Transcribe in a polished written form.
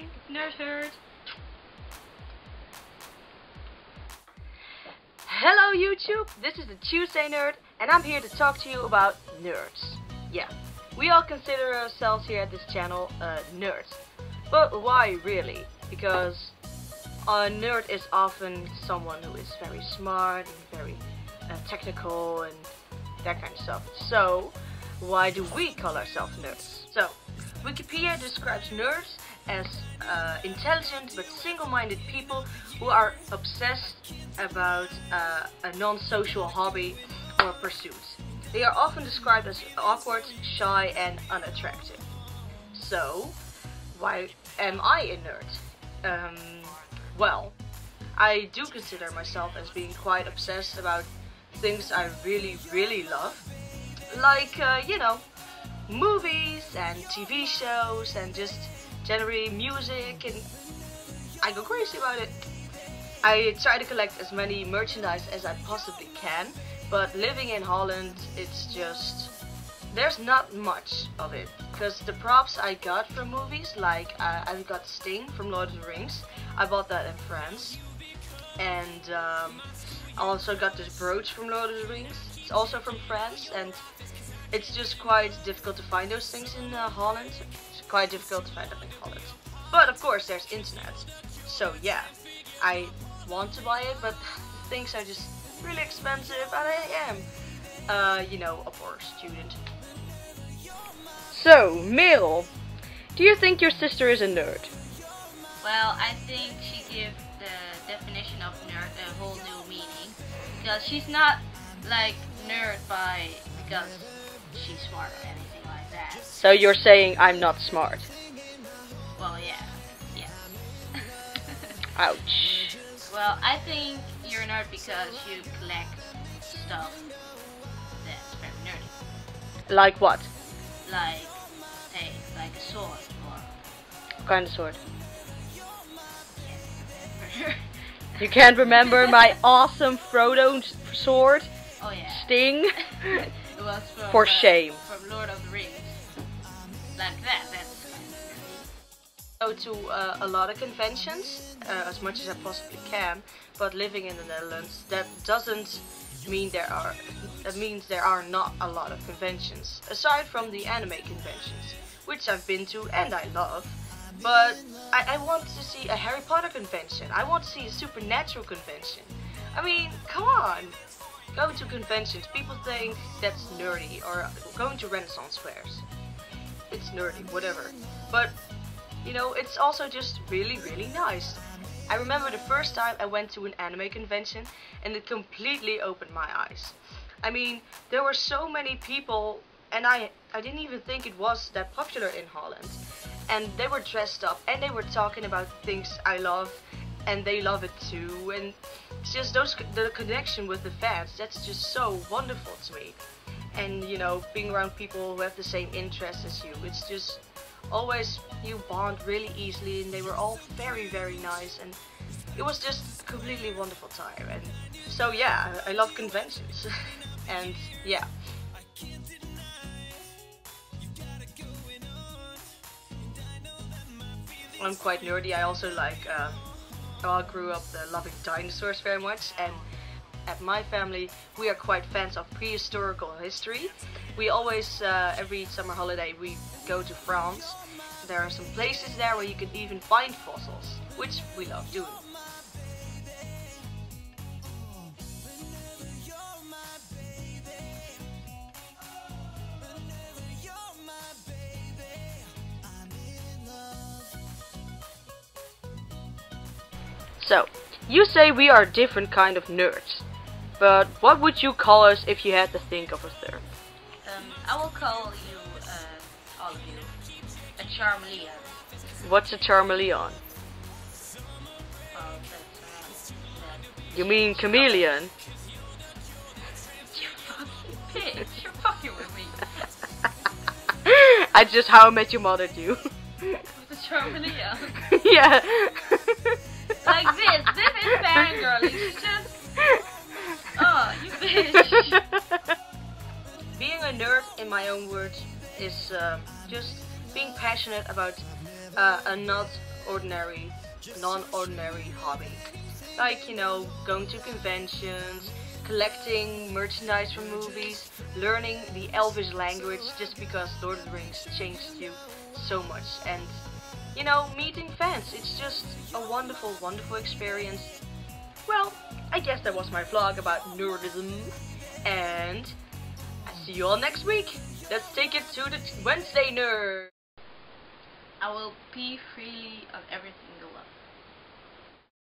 Hi, Nerd Herd. Hello YouTube, this is the Tuesday Nerd, and I'm here to talk to you about nerds. Yeah, we all consider ourselves here at this channel nerds. But why really? Because a nerd is often someone who is very smart and very technical and that kind of stuff. So, why do we call ourselves nerds? So, Wikipedia describes nerds as intelligent but single-minded people who are obsessed about a non-social hobby or pursuit. They are often described as awkward, shy and unattractive. So, why am I a nerd? Well, I do consider myself as being quite obsessed about things I really love. Like, you know, movies and TV shows and just generally music, and I go crazy about it. I try to collect as many merchandise as I possibly can, but living in Holland, it's just, there's not much of it. Because the props I got from movies, like I got Sting from Lord of the Rings, I bought that in France. And I also got this brooch from Lord of the Rings, it's also from France, and it's just quite difficult to find those things in Holland. It's quite difficult to find them in Holland. But of course there's internet. So yeah, I want to buy it, but things are just really expensive and I am, you know, a poor student. So, Merel, do you think your sister is a nerd? Well, I think she gives the definition of nerd a whole new meaning. Because she's not like nerd because she's smart or anything like that. So you're saying I'm not smart? Well, yeah. Ouch. Well, I think you're a nerd because you collect stuff that's very nerdy. Like what? Like, hey, like a sword or... What kind of sword? Can't remember. You can't remember my awesome Frodo sword? Oh yeah. Sting? It was from, For shame. From Lord of the Rings. Like that, that's kind of nerdy. Go to a lot of conventions, as much as I possibly can, but living in the Netherlands, that doesn't mean that means there are not a lot of conventions, aside from the anime conventions, which I've been to and I love. But I want to see a Harry Potter convention, I want to see a supernatural convention. I mean, come on! Going to conventions, people think that's nerdy, or going to Renaissance fairs. It's nerdy, whatever. But, you know, it's also just really nice. I remember the first time I went to an anime convention and it completely opened my eyes. I mean, there were so many people and I didn't even think it was that popular in Holland. And they were dressed up and they were talking about things I love and they love it too. And it's just the connection with the fans, that's just so wonderful to me. And you know, being around people who have the same interests as you, it's just always, you bond really easily, and they were all very nice, and it was just a completely wonderful time. And so yeah, I love conventions. And yeah. I'm quite nerdy. I also like, I grew up loving dinosaurs very much, and at my family we are quite fans of prehistorical history. We always, every summer holiday, we go to France. There are some places there where you can even find fossils, which we love doing. So, you say we are different kind of nerds, but what would you call us if you had to think of a third? I will call you, all of you, a Charmeleon. What's a Charmeleon? Well, that's, You mean chameleon? You fucking bitch, you're fucking with me. I just How I Met Your Mother do. The Charmeleon. Yeah. Like this is fangirling. It's just, oh, you bitch. Being a nerd, in my own words, is just being passionate about a not ordinary, non-ordinary hobby. Like, you know, going to conventions, collecting merchandise from movies, learning the Elvish language just because Lord of the Rings changed you so much, and, you know, meeting fans. It's just a wonderful, wonderful experience. Well, I guess that was my vlog about nerdism, and I see you all next week. Let's take it to the Wednesday nerd. I will pee freely on everything in the